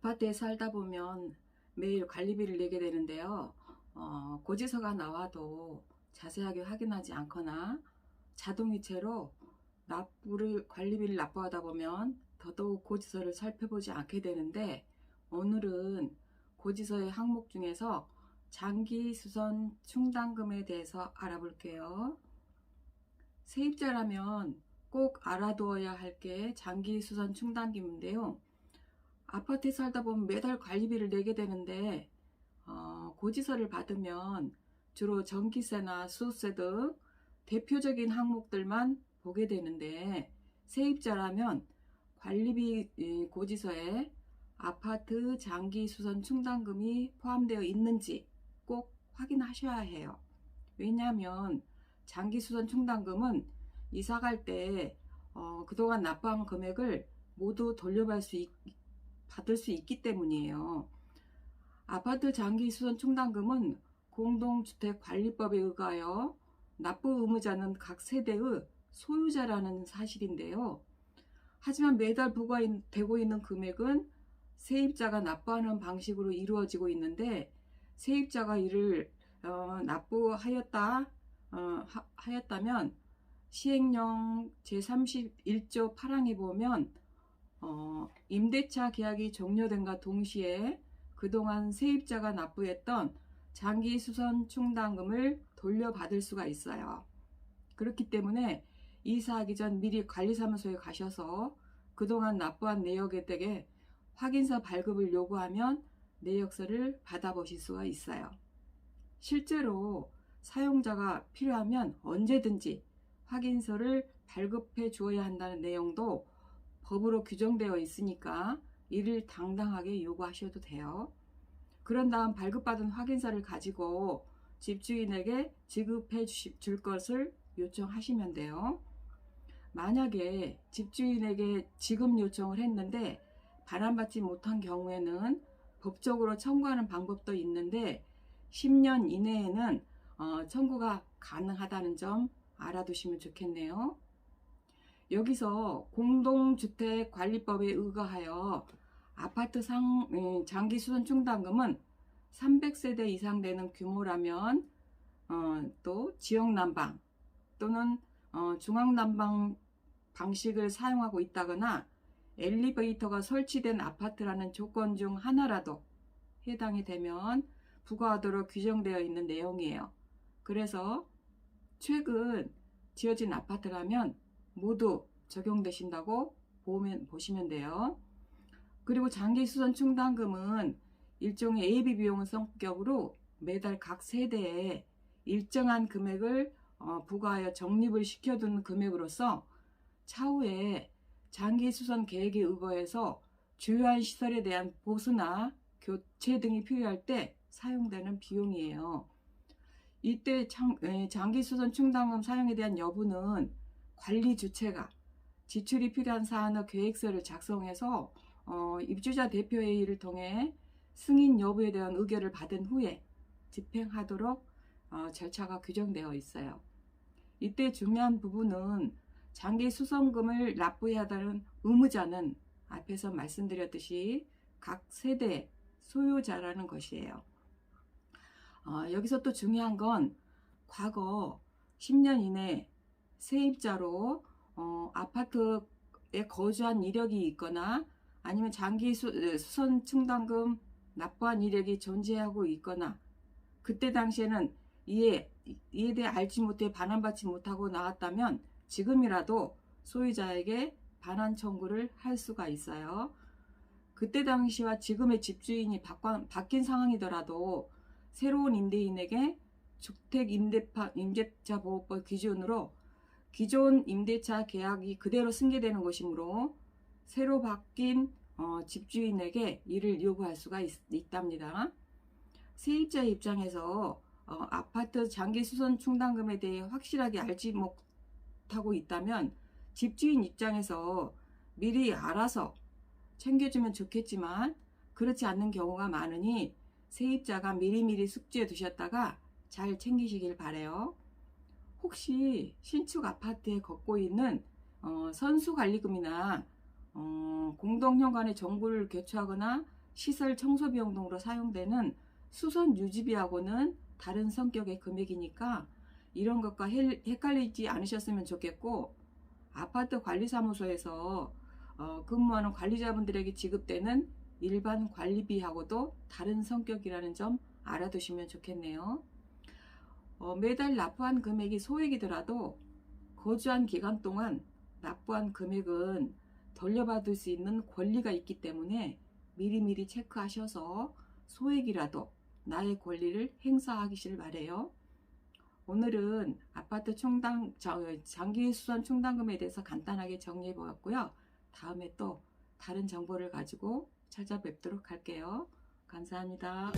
아파트에 살다 보면 매일 관리비를 내게 되는데요. 고지서가 나와도 자세하게 확인하지 않거나 자동이체로 관리비를 납부하다 보면 더더욱 고지서를 살펴보지 않게 되는데, 오늘은 고지서의 항목 중에서 장기수선 충당금에 대해서 알아볼게요. 세입자라면 꼭 알아두어야 할 게 장기수선 충당금인데요. 아파트에 살다 보면 매달 관리비를 내게 되는데, 고지서를 받으면 주로 전기세나 수도세 등 대표적인 항목들만 보게 되는데, 세입자라면 관리비 고지서에 아파트 장기수선 충당금이 포함되어 있는지 꼭 확인하셔야 해요. 왜냐하면 장기수선 충당금은 이사 갈 때 그동안 납부한 금액을 모두 받을 수 있기 때문이에요. 아파트 장기수선 충당금은 공동주택관리법에 의하여 납부 의무자는 각 세대의 소유자라는 사실인데요. 하지만 매달 부과되고 있는 금액은 세입자가 납부하는 방식으로 이루어지고 있는데, 세입자가 이를 하였다면 시행령 제31조 8항에 보면 임대차 계약이 종료된과 동시에 그동안 세입자가 납부했던 장기수선 충당금을 돌려받을 수가 있어요. 그렇기 때문에 이사하기 전 미리 관리사무소에 가셔서 그동안 납부한 내역에 대해 확인서 발급을 요구하면 내역서를 받아보실 수가 있어요. 실제로 사용자가 필요하면 언제든지 확인서를 발급해 주어야 한다는 내용도 법으로 규정되어 있으니까 이를 당당하게 요구하셔도 돼요. 그런 다음 발급받은 확인서를 가지고 집주인에게 지급해 줄 것을 요청하시면 돼요. 만약에 집주인에게 지급 요청을 했는데 반환받지 못한 경우에는 법적으로 청구하는 방법도 있는데, 10년 이내에는 청구가 가능하다는 점 알아두시면 좋겠네요. 여기서 공동주택관리법에 의거하여 아파트 장기수선 충당금은 300세대 이상 되는 규모라면, 또 지역난방 또는 중앙난방 방식을 사용하고 있다거나 엘리베이터가 설치된 아파트라는 조건 중 하나라도 해당이 되면 부과하도록 규정되어 있는 내용이에요. 그래서 최근 지어진 아파트라면 모두 적용되신다고 보시면 돼요. 그리고 장기수선 충당금은 일종의 예비 비용 성격으로 매달 각 세대에 일정한 금액을 부과하여 적립을 시켜둔 금액으로서 차후에 장기수선 계획에 의거해서 주요한 시설에 대한 보수나 교체 등이 필요할 때 사용되는 비용이에요. 이때 장기수선 충당금 사용에 대한 여부는 관리 주체가 지출이 필요한 사안의 계획서를 작성해서 입주자 대표회의를 통해 승인 여부에 대한 의결을 받은 후에 집행하도록 절차가 규정되어 있어요. 이때 중요한 부분은 장기수선금을 납부해야 하는 의무자는 앞에서 말씀드렸듯이 각 세대 소유자라는 것이에요. 여기서 또 중요한 건 과거 10년 이내 세입자로 아파트에 거주한 이력이 있거나 아니면 장기수선 충당금 납부한 이력이 존재하고 있거나, 그때 당시에는 이에 대해 알지 못해 반환받지 못하고 나왔다면 지금이라도 소유자에게 반환 청구를 할 수가 있어요. 그때 당시와 지금의 집주인이 바뀐 상황이더라도 새로운 임대인에게 주택임대차 보호법 기준으로 기존 임대차 계약이 그대로 승계되는 것이므로 새로 바뀐 집주인에게 이를 요구할 수가 있답니다. 세입자의 입장에서 아파트 장기수선 충당금에 대해 확실하게 알지 못하고 있다면 집주인 입장에서 미리 알아서 챙겨주면 좋겠지만 그렇지 않는 경우가 많으니 세입자가 미리미리 숙지해 두셨다가 잘 챙기시길 바래요. 혹시 신축 아파트에 걷고 있는 선수관리금이나 공동현관의 정보를 교체하거나 시설 청소 비용 등으로 사용되는 수선 유지비하고는 다른 성격의 금액이니까 이런 것과 헷갈리지 않으셨으면 좋겠고, 아파트 관리사무소에서 근무하는 관리자분들에게 지급되는 일반 관리비하고도 다른 성격이라는 점 알아두시면 좋겠네요. 매달 납부한 금액이 소액이더라도 거주한 기간 동안 납부한 금액은 돌려받을 수 있는 권리가 있기 때문에 미리미리 체크하셔서 소액이라도 나의 권리를 행사하기를 바래요. 오늘은 아파트 장기 수선 충당금에 대해서 간단하게 정리해 보았고요. 다음에 또 다른 정보를 가지고 찾아뵙도록 할게요. 감사합니다.